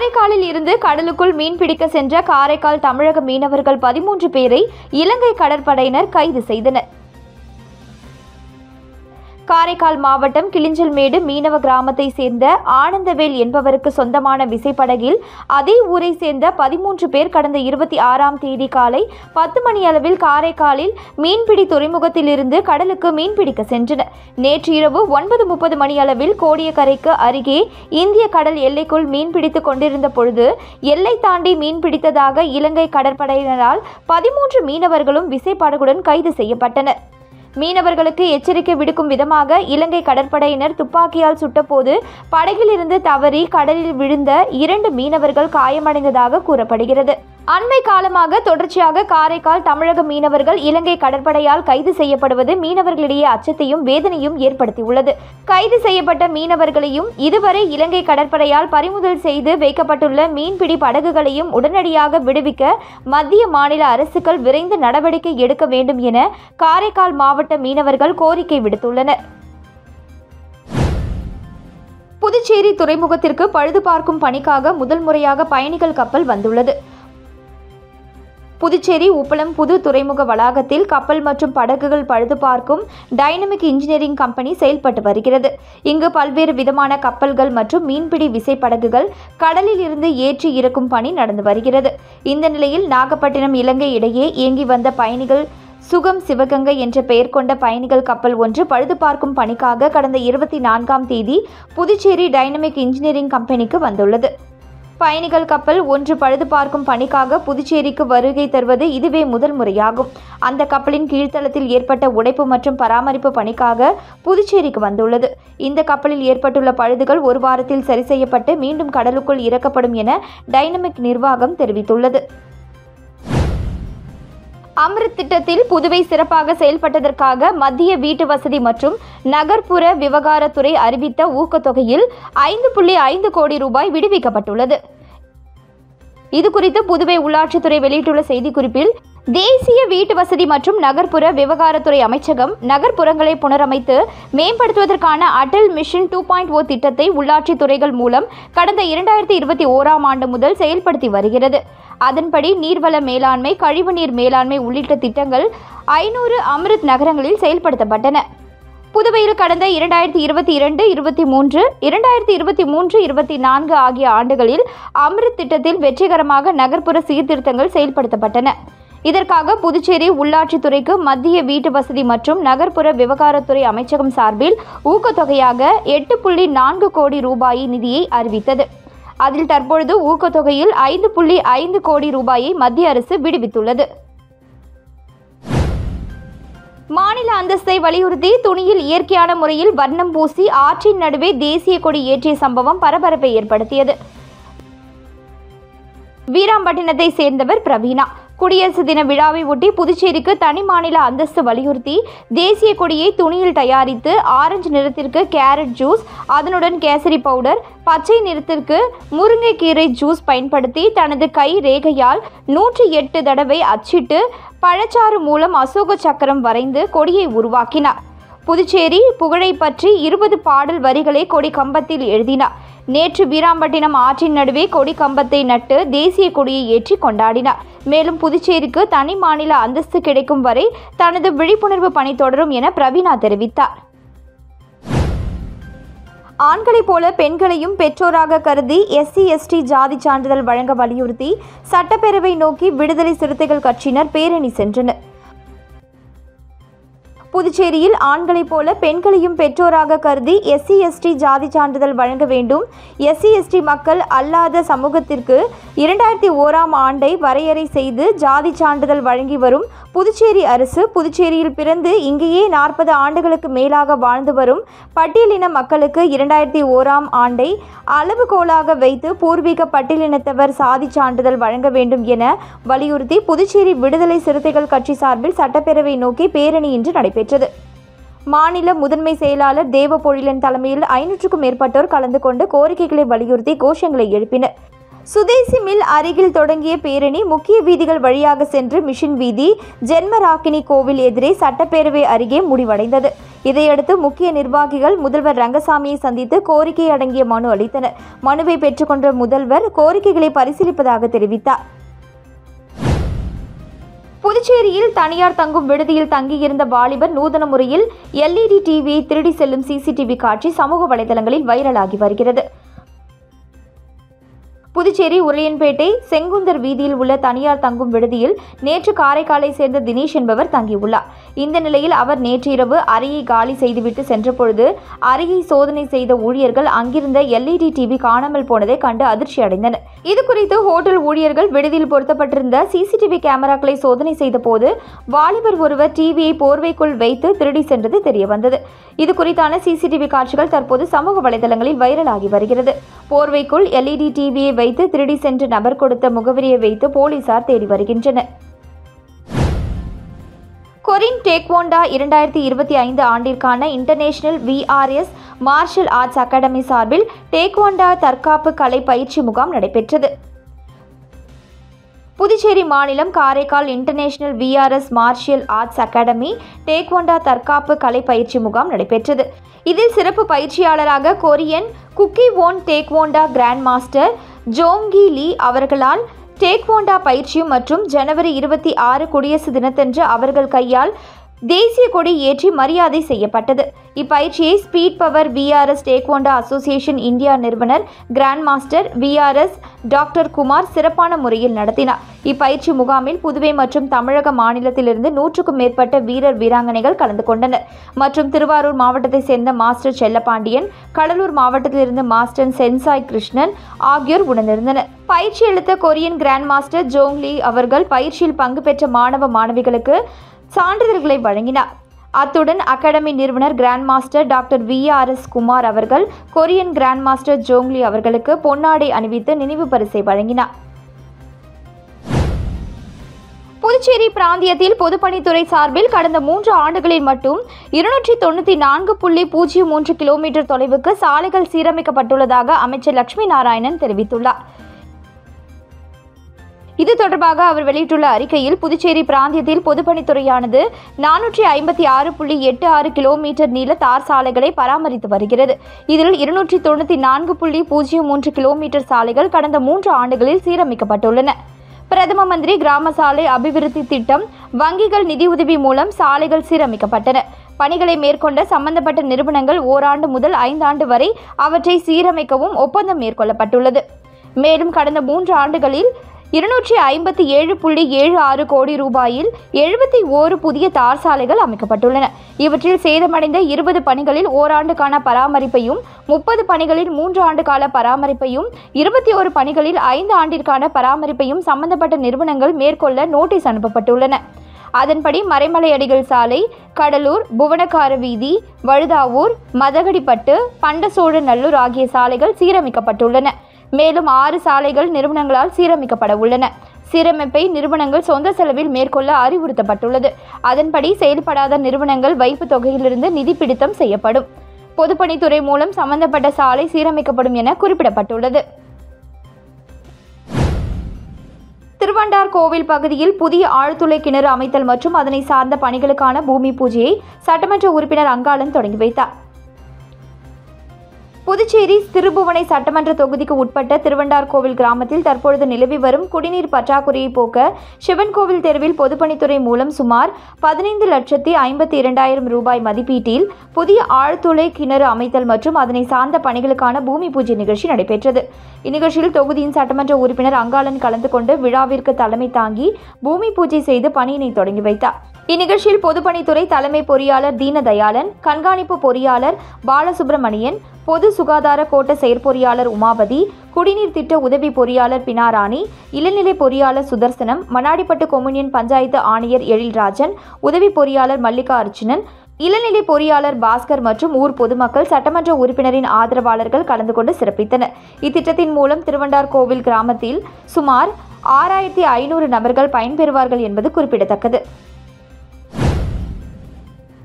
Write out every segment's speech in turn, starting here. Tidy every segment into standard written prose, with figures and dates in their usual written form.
காரைக்காலில் இருந்து கடலுக்குள் மீன்பிடிக்க சென்ற காரைக்கால் தமிழக மீனவர்கள் 13 பேரை இலங்கை கடற்படையினர் கைது செய்தனர். காரைக்கால் மாவட்டம் கிளிஞ்சல்மேடு மீனவ கிராமத்தை சேர்ந்த ஆனந்தவேல் என்பவருக்கு சொந்தமான விசைப்படகில் அதே ஊரை சேர்ந்த 13 பேர் கடந்த 26ஆம் தேதி காலை 10 மணி அளவில் காரைக்காலில் மீன்பிடி துறைமுகத்திலிருந்து கடலுக்கு மீன்பிடிக்க சென்றனர். நேற்று இரவு 9:30 மணி அளவில் கோடியக்கரைக்கு அருகே இந்திய கடல் எல்லைக்குள் மீன்பிடித்துக் கொண்டிருந்த பொழுது எல்லை தாண்டி மீன்பிடித்ததாக இலங்கை கடற்படையினரால் 13 மீனவர்களும் விசைப்படகுடன் கைது செய்யப்பட்டனர். மீனவர்களுக்கு எச்சரிக்கை விடுக்கும் விதமாக இலங்கை கடற்படையினர் துப்பாக்கியால் சுட்டபோது படகிலிருந்து தவறி கடலில் விழுந்த 2 மீனவர்கள் காயமடைந்ததாக கூறப்படுகிறது. அண்மை காலமாக தொடர்ச்சியாக காரைக்கால் தமிழக மீனவர்கள் இலங்கை கடற்படையால் கைது செய்யப்படுவது மீனவர்களிடையே அச்சத்தையும் வேதனையும் ஏற்படுத்தியுள்ளது. கைது செய்யப்பட்ட மீனவர்களையும் இதுவரை இலங்கை கடற்படையால் பறிமுதல் செய்து வைக்கப்பட்டுள்ள மீன்பிடி படகுகளையும் உடனடியாக விடுவிக்க மத்திய மாநில அரசுகள் விரைந்து நடவடிக்கை எடுக்க வேண்டும் என காரைக்கால் மாவட்ட மீனவர்கள் கோரிக்கை விடுத்துள்ளனர். புதுச்சேரி துறைமுகத்திற்கு பழுது பார்க்கும் பணிக்காக முதல் முறையாக பயணிகள் கப்பல் வந்துள்ளது. புதுச்சேரி உப்பளம் புது துறைமுக வளாகத்தில் கப்பல் மற்றும் படகுகள் பழுது பார்க்கும் டைனமிக் இன்ஜினியரிங் கம்பெனி செயல்பட்டு வருகிறது. இங்கு பல்வேறு விதமான கப்பல்கள் மற்றும் மீன்பிடி விசைப்படகுகள் கடலில் இருந்து ஏற்றி இறக்கும் பணி நடந்து வருகிறது. இந்த நிலையில் நாகப்பட்டினம் இலங்கை இடையே இயங்கி வந்த பயணிகள் சுகம் சிவகங்கை என்ற பெயர் கொண்ட பயணிகள் கப்பல் ஒன்று பழுது பார்க்கும் பணிக்காக கடந்த 24ஆம் தேதி புதுச்சேரி டைனமிக் இன்ஜினியரிங் கம்பெனிக்கு வந்துள்ளது. பயணிகள் கப்பல் ஒன்று பழுது பார்க்கும் பணிக்காக புதுச்சேரிக்கு வருகை தருவது இதுவே முதல் முறையாகும். அந்த கப்பலின் கீழ்த்தளத்தில் ஏற்பட்ட உடைப்பு மற்றும் பராமரிப்பு பணிக்காக புதுச்சேரிக்கு வந்துள்ளது. இந்த கப்பலில் ஏற்பட்டுள்ள பழுதுகள் 1 வாரத்தில் சரி செய்யப்பட்டு மீண்டும் கடலுக்குள் இறக்கப்படும் என டைனமிக் நிர்வாகம் தெரிவித்துள்ளது. அம்ரித் திட்டத்தில் புதுவை சிறப்பாக செயல்பட்டதற்காக மத்திய வீட்டு வசதி மற்றும் நகர்ப்புற விவகாரத்துறை அறிவித்த ஊக்கத்தொகையில் 5.5 கோடி ரூபாய் விடுவிக்கப்பட்டுள்ளது. இதுகுறித்து புதுவை உள்ளாட்சித்துறை வெளியிட்டுள்ள செய்திக்குறிப்பில், தேசிய வீட்டு வசதி மற்றும் நகர்ப்புற விவகாரத்துறை அமைச்சகம் நகர்ப்புறங்களை புனரமைத்து மேம்படுத்துவதற்கான அடல் மிஷன் 2.0 திட்டத்தை உள்ளாட்சி துறைகள் மூலம் கடந்த 2021ஆம் ஆண்டு முதல் செயல்படுத்தி வருகிறது. அதன்படி நீர்வள மேலாண்மை, கழிவுநீர் மேலாண்மை உள்ளிட்ட திட்டங்கள் 500 அம்ரித் நகரங்களில் செயல்படுத்தப்பட்டன. புதுவையில் கடந்த 2022-23, 2023-24 ஆகிய ஆண்டுகளில் அம்ரித் திட்டத்தில் வெற்றிகரமாக நகர்ப்புற சீர்திருத்தங்கள் செயல்படுத்தப்பட்டன. இதற்காக புதுச்சேரி உள்ளாட்சித்துறைக்கு மத்திய வீட்டு வசதி மற்றும் நகர்ப்புற விவகாரத்துறை அமைச்சகம் சார்பில் ஊக்கத்தொகையாக 8.4 கோடி ரூபாய் நிதியை அறிவித்தது. அதில் தற்பொழுது ஊக்கத்தொகையில் 5.5 கோடி ரூபாயை மத்திய அரசு விடுவித்துள்ளது. மாநில அந்தஸ்தை வலியுறுத்தி துணியில் இயற்கையான முறையில் வர்ணம் பூசி ஆற்றின் நடுவே தேசிய கொடி ஏற்றிய சம்பவம் பரபரப்பை ஏற்படுத்தியது. வீராம்பட்டினத்தை சேர்ந்தவர் பிரவீனா. குடியரசு தின விழாவை ஒட்டி புதுச்சேரிக்கு தனி மாநில அந்தஸ்து வலியுறுத்தி தேசிய கொடியை துணியில் தயாரித்து ஆரஞ்சு நிறத்திற்கு கேரட் ஜூஸ், அதனுடன் கேசரி பவுடர், பச்சை நிறத்திற்கு முருங்கைக்கீரை ஜூஸ் பயன்படுத்தி தனது கை ரேகையால் 108 தடவை அச்சிட்டு பழச்சாறு மூலம் அசோக சக்கரம் வரைந்து கொடியை உருவாக்கினார். புதுச்சேரி புகழை பற்றி 20 பாடல் வரிகளை கொடி கம்பத்தில் எழுதினார். நேற்று வீராம்பட்டினம் ஆற்றின் நடுவே கொடி கம்பத்தை நட்டு தேசிய கொடியை ஏற்றி கொண்டாடினார். மேலும் புதுச்சேரிக்கு தனி மாநில அந்தஸ்து கிடைக்கும் வரை தனது விழிப்புணர்வு பணி தொடரும் என பிரவீனா தெரிவித்தார். ஆண்களைப் போல பெண்களையும் பெற்றோராக கருதி SC/ST ஜாதி சான்றிதழ் வழங்க வலியுறுத்தி சட்டப்பேரவை நோக்கி விடுதலை சிறுத்தைகள் கட்சியினர் பேரணி சென்றனர். புதுச்சேரியில் ஆண்களைப் போல பெண்களையும் பெற்றோராக கருதி SC/ST ஜாதி சான்றிதழ் வழங்க வேண்டும். SC/ST மக்கள் அல்லாத சமூகத்திற்கு 2001ஆம் ஆண்டை வரையறை செய்து ஜாதி சான்றிதழ் வழங்கி வரும் புதுச்சேரி அரசு, புதுச்சேரியில் பிறந்து இங்கேயே 40 ஆண்டுகளுக்கு மேலாக வாழ்ந்து வரும் பட்டியலின மக்களுக்கு 2001ஆம் ஆண்டை அளவுகோலாக வைத்து பூர்வீக பட்டியலினத்தவர் சாதி சான்றிதழ் வழங்க வேண்டும் என வலியுறுத்தி புதுச்சேரி விடுதலை சிறுத்தைகள் கட்சி சார்பில் சட்டப்பேரவை நோக்கி பேரணி இன்று நடைபெற்றது. மாநில முதன்மை செயலாளர் தேவபொழிலன் தலைமையில் 500க்கும் மேற்பட்டோர் கலந்து கொண்டு கோரிக்கைகளை வலியுறுத்தி கோஷங்களை எழுப்பினர். சுதேசி மில் அருகில் தொடங்கிய பேரணி முக்கிய வீதிகள் வழியாக சென்று மிஷின் வீதி, ஜென்மராக்கினி கோவில் எதிரே சட்டப்பேரவை அருகே முடிவடைந்தது. இதையடுத்து முக்கிய நிர்வாகிகள் முதல்வர் ரங்கசாமியை சந்தித்து கோரிக்கை அடங்கிய மனு அளித்தனர். மனுவை பெற்றுக்கொண்ட முதல்வர் கோரிக்கைகளை பரிசீலிப்பதாக தெரிவித்தார். புதுச்சேரியில் தனியார் தங்கும் விடுதியில் தங்கியிருந்த வாலிபர் நூதன முறையில் LED டிவியை திருடி செல்லும் CCTV காட்சி சமூக வலைதளங்களில் வைரலாகி வருகிறது. புதுச்சேரி உருளையன்பேட்டை செங்குந்தர் வீதியில் உள்ள தனியார் தங்கும் விடுதியில் நேற்று காரைக்காலை சேர்ந்த தினேஷ் என்பவர் தங்கியுள்ளார். இந்த நிலையில் அவர் நேற்று இரவு அறையை காலி செய்துவிட்டு சென்றபொழுது அறையை சோதனை செய்த ஊழியர்கள் அங்கிருந்த LED டிவி காணாமல் போனதை கண்டு அதிர்ச்சி அடைந்தனர். இதுகுறித்து ஹோட்டல் ஊழியர்கள் விடுதியில் பொருத்தப்பட்டிருந்த CCTV கேமராக்களை சோதனை செய்த போது வாலிபர் ஒருவர் டிவியை போர்வைக்குள் வைத்து திருடி சென்றது தெரியவந்தது. இது குறித்தான CCTV காட்சிகள் தற்போது சமூக வலைதளங்களில் வைரலாகி வருகிறது. போர்வைக்குள் LED டிவியை வைத்து திருடி சென்று நபர் கொடுத்த முகவரியை வைத்து போலீசார் தேடி வருகின்றனர். கொரின் டேக்வோண்டா 2025 ஆண்டிற்கான international VRS martial arts academy சார்பில் டேக்வோண்டா தற்காப்பு கலை பயிற்சி முகாம் நடைபெற்றது. புதுச்சேரி மாநிலம் Karaikal international VRS martial arts academy taekwondo தற்காப்பு கலை பயிற்சி முகாம் நடைபெற்றது. இதில் சிறப்பு பயிற்சியாளராக Korean Kukkiwon taekwondo grand master Jongki Lee அவர்களால் டேக்வோண்டா பயிற்சியும் மற்றும் ஜனவரி 26 குடியரசு தினத்தன்று அவர்கள் கையால் தேசிய கொடி ஏற்றி மரியாதை செய்யப்பட்டது. இப்பயிற்சியை speed power VRS taekwondo association India நிறுவனர் grand master VRS doctor Kumar சிறப்பான முறையில் நடத்தினார். இப்பயிற்சி முகாமில் புதுவை மற்றும் தமிழக மாநிலத்திலிருந்து 100க்கும் மேற்பட்ட வீரர் வீராங்கனைகள் கலந்து கொண்டனர். மற்றும் திருவாரூர் மாவட்டத்தை சேர்ந்த மாஸ்டர் செல்லப்பாண்டியன், கடலூர் மாவட்டத்திலிருந்து மாஸ்டர் சென்சாய் கிருஷ்ணன் ஆகியோர் உடனிருந்தனர். பயிற்சி அளித்த கொரியன் கிராண்ட் மாஸ்டர் ஜோங் லீ அவர்கள் பயிற்சியில் பங்கு பெற்ற மாணவ மாணவிகளுக்கு சான்றிதழ்களை வழங்கினார். அத்துடன் அகாடமி நிறுவனர் grand master doctor VRS Kumar அவர்கள் கொரியன் கிராண்ட் மாஸ்டர் ஜோங்லி அவர்களுக்கு பொன்னாடை அணிவித்து நினைவு பரிசை வழங்கினார். புதுச்சேரி பிராந்தியத்தில் பொதுப்பணித்துறை சார்பில் கடந்த 3 ஆண்டுகளில் மட்டும் 294.03 கிலோமீட்டர் தொலைவுக்கு சாலைகள் சீரமைக்கப்பட்டுள்ளதாக அமைச்சர் லட்சுமி நாராயணன் தெரிவித்துள்ளார். இது தொடர்பாக அவர் வெளியிட்டுள்ள அறிக்கையில் புதுச்சேரி பிராந்தியத்தில் பொதுப்பணித்துறையானது 456.86 கிலோமீட்டர் நீள தார் சாலைகளை பராமரித்து வருகிறது. இதில் 294.03 கிலோமீட்டர் சாலைகள் கடந்த 3 ஆண்டுகளில் சீரமைக்கப்பட்டுள்ளன. பிரதம மந்திரி கிராம சாலை அபிவிருத்தி திட்டம், வங்கிகள் நிதியுதவி மூலம் சாலைகள் சீரமைக்கப்பட்டன. பணிகளை மேற்கொண்ட சம்பந்தப்பட்ட நிறுவனங்கள் ஓராண்டு முதல் 5 ஆண்டு வரை அவற்றை சீரமைக்கவும் ஒப்பந்தம் மேற்கொள்ளப்பட்டுள்ளது. மேலும் கடந்த 3 ஆண்டுகளில் 257.76 கோடி ரூபாயில் 71 புதிய தார் சாலைகள் அமைக்கப்பட்டுள்ளன. இவற்றில் சேதமடைந்த 20 பணிகளில் ஓராண்டுக்கான பராமரிப்பையும், 30 பணிகளில் 3 ஆண்டு கால பராமரிப்பையும், 21 பணிகளில் 5 ஆண்டிற்கான பராமரிப்பையும் சம்பந்தப்பட்ட நிறுவனங்கள் மேற்கொள்ள நோட்டீஸ் அனுப்பப்பட்டுள்ளன. அதன்படி மறைமலையடிகள் சாலை, கடலூர், புவனக்கார வீதி, வழுதாவூர், மதகடிப்பட்டு, பண்டசோழநல்லூர் ஆகிய சாலைகள் சீரமைக்கப்பட்டுள்ளன. மேலும் 6 சாலைகள் நிறுவனங்களால் சீரமைக்கப்பட உள்ளன. சீரமைப்பை நிறுவனங்கள் சொந்த செலவில் மேற்கொள்ள அறிவுறுத்தப்பட்டுள்ளது. அதன்படி செயல்படாத நிறுவனங்கள் வைப்பு தொகையிலிருந்து நிதி பிடித்தம் செய்யப்படும். பொதுப்பணித்துறை மூலம் சம்பந்தப்பட்ட சாலை சீரமைக்கப்படும் என குறிப்பிடப்பட்டுள்ளது. திருவண்டார் கோவில் பகுதியில் புதிய ஆழ்துளை கிணறு அமைத்தல் மற்றும் அதனை சார்ந்த பணிகளுக்கான பூமி பூஜையை சட்டமன்ற உறுப்பினர் அங்காளன் தொடங்கி வைத்தார். புதுச்சேரி திருபுவனை சட்டமன்ற தொகுதிக்கு உட்பட்ட திருவண்டார் கோவில் கிராமத்தில் தற்பொழுது நிலவி வரும் குடிநீர் பற்றாக்குறையை போக்க சிவன் கோவில் தெருவில் பொதுப்பணித்துறை மூலம் சுமார் 15,52,000 ரூபாய் மதிப்பீட்டில் புதிய ஆழ்துளை கிணறு அமைத்தல் மற்றும் அதனை சார்ந்த பணிகளுக்கான பூமி பூஜை நிகழ்ச்சி நடைபெற்றது. இந்நிகழ்ச்சியில் தொகுதியின் சட்டமன்ற உறுப்பினர் அங்காளன் கலந்து கொண்டு விழாவிற்கு தலைமை தாங்கி பூமி பூஜை செய்து பணியினை தொடங்கி வைத்தார். இந்நிகழ்ச்சியில் பொதுப்பணித்துறை தலைமை பொறியாளர் தீனதயாளன், கண்காணிப்பு பொறியாளர் பாலசுப்ரமணியன், பொது சுகாதார கோட்ட செயற்பொறியாளர் உமாபதி, குடிநீர் திட்ட உதவி பொறியாளர் பினாராணி, இளநிலை பொறியாளர் சுதர்சனம், மண்ணாடிப்பட்டு கொம்யூனியன் பஞ்சாயத்து ஆணையர் எழில்ராஜன், உதவி பொறியாளர் மல்லிகா அர்ச்சுனன், இளநிலை பொறியாளர் பாஸ்கர் மற்றும் ஊர் பொதுமக்கள், சட்டமன்ற உறுப்பினரின் ஆதரவாளர்கள் கலந்து கொண்டு சிறப்பித்தனர். இத்திட்டத்தின் மூலம் திருவண்டார் கோவில் கிராமத்தில் சுமார் 6,500 நபர்கள் பயன்பெறுவார்கள் என்பது குறிப்பிடத்தக்கது.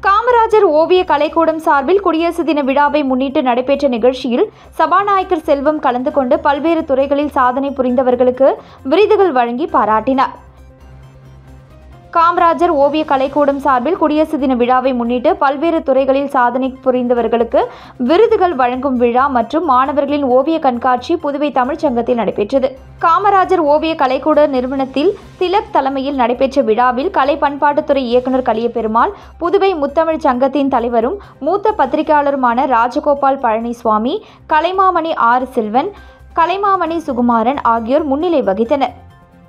காமராஜர் ஓவிய கலைக்கூடம் சார்பில் குடியரசு தின விழாவை முன்னிட்டு நடைபெற்ற நிகழ்ச்சியில் சபாநாயகர் செல்வம் கலந்து கொண்டு பல்வேறு துறைகளில் சாதனை புரிந்தவர்களுக்கு விருதுகள் வழங்கி பாராட்டினார். காமராஜர் ஓவிய கலைக்கூடம் சார்பில் குடியரசு தின விழாவை முன்னிட்டு பல்வேறு துறைகளில் சாதனை புரிந்தவர்களுக்கு விருதுகள் வழங்கும் விழா மற்றும் மாணவர்களின் ஓவிய கண்காட்சி புதுவை தமிழ்ச்சங்கத்தில் நடைபெற்றது. காமராஜர் ஓவிய கலைக்கூட நிறுவனத்தில் திலக் தலைமையில் நடைபெற்ற விழாவில் கலை பண்பாட்டுத்துறை இயக்குநர் கலியபெருமாள், புதுவை முத்தமிழ் சங்கத்தின் தலைவரும் மூத்த பத்திரிகையாளருமான ராஜகோபால் பழனிசுவாமி, கலைமாமணி ஆர். செல்வன், கலைமாமணி சுகுமாரன் ஆகியோர் முன்னிலை வகித்தனர்.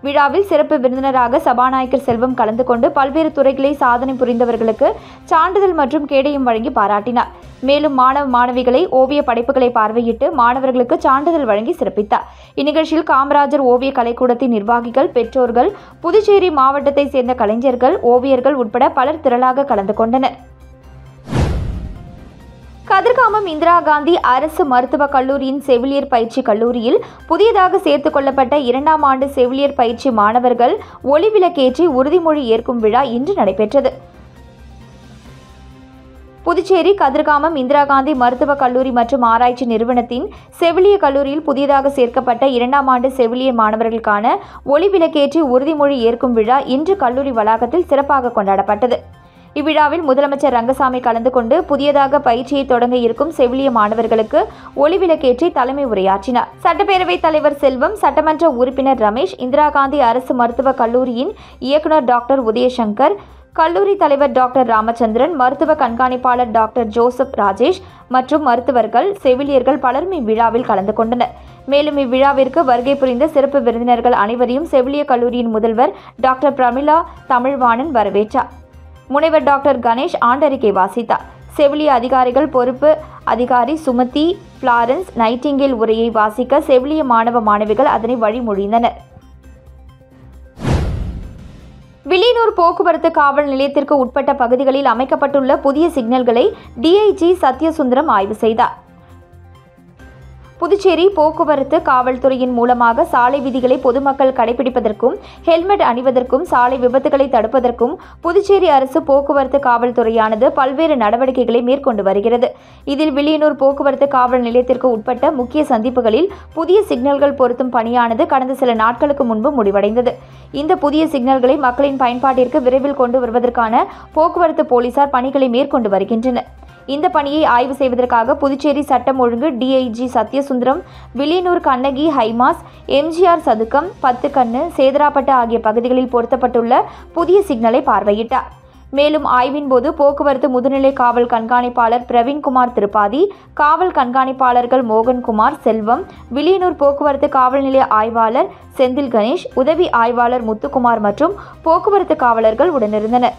விழாவில் சிறப்பு விருந்தினராக சபாநாயகர் செல்வம் கலந்து கொண்டு பல்வேறு துறைகளில் சாதனை புரிந்தவர்களுக்கு சான்றிதழ் மற்றும் கேடயம் வழங்கி பாராட்டினார். மேலும் மாணவ மாணவிகளை ஓவிய படைப்புகளை பார்வையிட்டு மாணவர்களுக்கு சான்றிதழ் வழங்கி சிறப்பித்தார். இந்நிகழ்ச்சியில் காமராஜர் ஓவிய கலைக்கூடத்தின் நிர்வாகிகள், பெற்றோர்கள், புதுச்சேரி மாவட்டத்தை சேர்ந்த கலைஞர்கள், ஓவியர்கள் உட்பட பலர் திரளாக கலந்து கொண்டனர். கதிர்காமம் இந்திரா காந்தி அரசு மருத்துவக் கல்லூரியின் செவிலியர் பயிற்சி கல்லூரியில் புதியதாக சேர்த்துக் கொள்ளப்பட்ட 2ஆம் ஆண்டு செவிலியர் பயிற்சி மாணவர்கள் ஒளிவிளக்கேற்றி உறுதிமொழி ஏற்கும் விழா இன்று நடைபெற்றது. புதுச்சேரி கதிர்காமம் இந்திரா காந்தி மருத்துவக் கல்லூரி மற்றும் ஆராய்ச்சி நிறுவனத்தின் செவிலியர் கல்லூரியில் புதியதாக சேர்க்கப்பட்ட 2ஆம் ஆண்டு செவிலியர் மாணவர்களுக்கான ஒளிவிளக்கேற்றி உறுதிமொழி ஏற்கும் விழா இன்று கல்லூரி வளாகத்தில் சிறப்பாக கொண்டாடப்பட்டது. இவ்விழாவில் முதலமைச்சர் ரங்கசாமி கலந்து கொண்டு புதியதாக பயிற்சியை தொடங்க இருக்கும் செவிலிய மாணவர்களுக்கு ஒளிவிளக்கேற்றி தலைமை உரையாற்றினார். சட்டப்பேரவைத் தலைவர் செல்வம், சட்டமன்ற உறுப்பினர் ரமேஷ், இந்திரா காந்தி அரசு மருத்துவக் கல்லூரியின் இயக்குநர் டாக்டர் உதயசங்கர், கல்லூரி தலைவர் டாக்டர் ராமச்சந்திரன், மருத்துவ கண்காணிப்பாளர் டாக்டர் ஜோசப் ராஜேஷ் மற்றும் மருத்துவர்கள், செவிலியர்கள் பலரும் இவ்விழாவில் கலந்து கொண்டனர். மேலும் இவ்விழாவிற்கு வருகை புரிந்த சிறப்பு விருந்தினர்கள் அனைவரையும் செவிலிய கல்லூரியின் முதல்வர் டாக்டர் பிரமிளா தமிழ்வாணன் வரவேற்றார். முனைவர் டாக்டர் கணேஷ் ஆண்டறிக்கை வாசித்தார். செவிலிய அதிகாரிகள் பொறுப்பு அதிகாரி சுமதி, பிளாரன்ஸ் நைட்டிங்கேல் உரையை வாசிக்க செவிலிய மாணவ மாணவிகள் அதனை வழிமொழிந்தனர். வில்லியனூர் போக்குவரத்து காவல் நிலையத்திற்கு உட்பட்ட பகுதிகளில் அமைக்கப்பட்டுள்ள புதிய சிக்னல்களை டிஐஜி சத்யசுந்தரம் ஆய்வு செய்தார். புதுச்சேரி போக்குவரத்து காவல்துறையின் மூலமாக சாலை விதிகளை பொதுமக்கள் கடைபிடிப்பதற்கும், ஹெல்மெட் அணிவதற்கும், சாலை விபத்துகளை தடுப்பதற்கும் புதுச்சேரி அரசு போக்குவரத்து காவல்துறையானது பல்வேறு நடவடிக்கைகளை மேற்கொண்டு வருகிறது. இதில் வில்லியனூர் போக்குவரத்து காவல் நிலையத்திற்கு உட்பட்ட முக்கிய சந்திப்புகளில் புதிய சிக்னல்கள் பொருத்தும் பணியானது கடந்த சில நாட்களுக்கு முன்பு முடிவடைந்தது. இந்த புதிய சிக்னல்களை மக்களின் பயன்பாட்டிற்கு விரைவில் கொண்டு வருவதற்கான போக்குவரத்து போலீசார் பணிகளை மேற்கொண்டு வருகின்றனர். இந்த பணியை ஆய்வு செய்வதற்காக புதுச்சேரி சட்டம் ஒழுங்கு டிஐஜி சத்யசுந்தரம் வில்லியனூர், கண்ணகி, ஹைமாஸ், எம்ஜிஆர் சதுக்கம், 10 கண்ணு, சேதராப்பட்டு ஆகிய பகுதிகளில் பொருத்தப்பட்டுள்ள புதிய சிக்னலை பார்வையிட்டார். மேலும் ஆய்வின் போது போக்குவரத்து முதுநிலை காவல் கண்காணிப்பாளர் பிரவீன்குமார் திரிபாதி, காவல் கண்காணிப்பாளர்கள் மோகன்குமார், செல்வம், வில்லியனூர் போக்குவரத்து காவல் நிலைய ஆய்வாளர் செந்தில் கணேஷ், உதவி ஆய்வாளர் முத்துக்குமார் மற்றும் போக்குவரத்து காவலர்கள் உடனிருந்தனர்.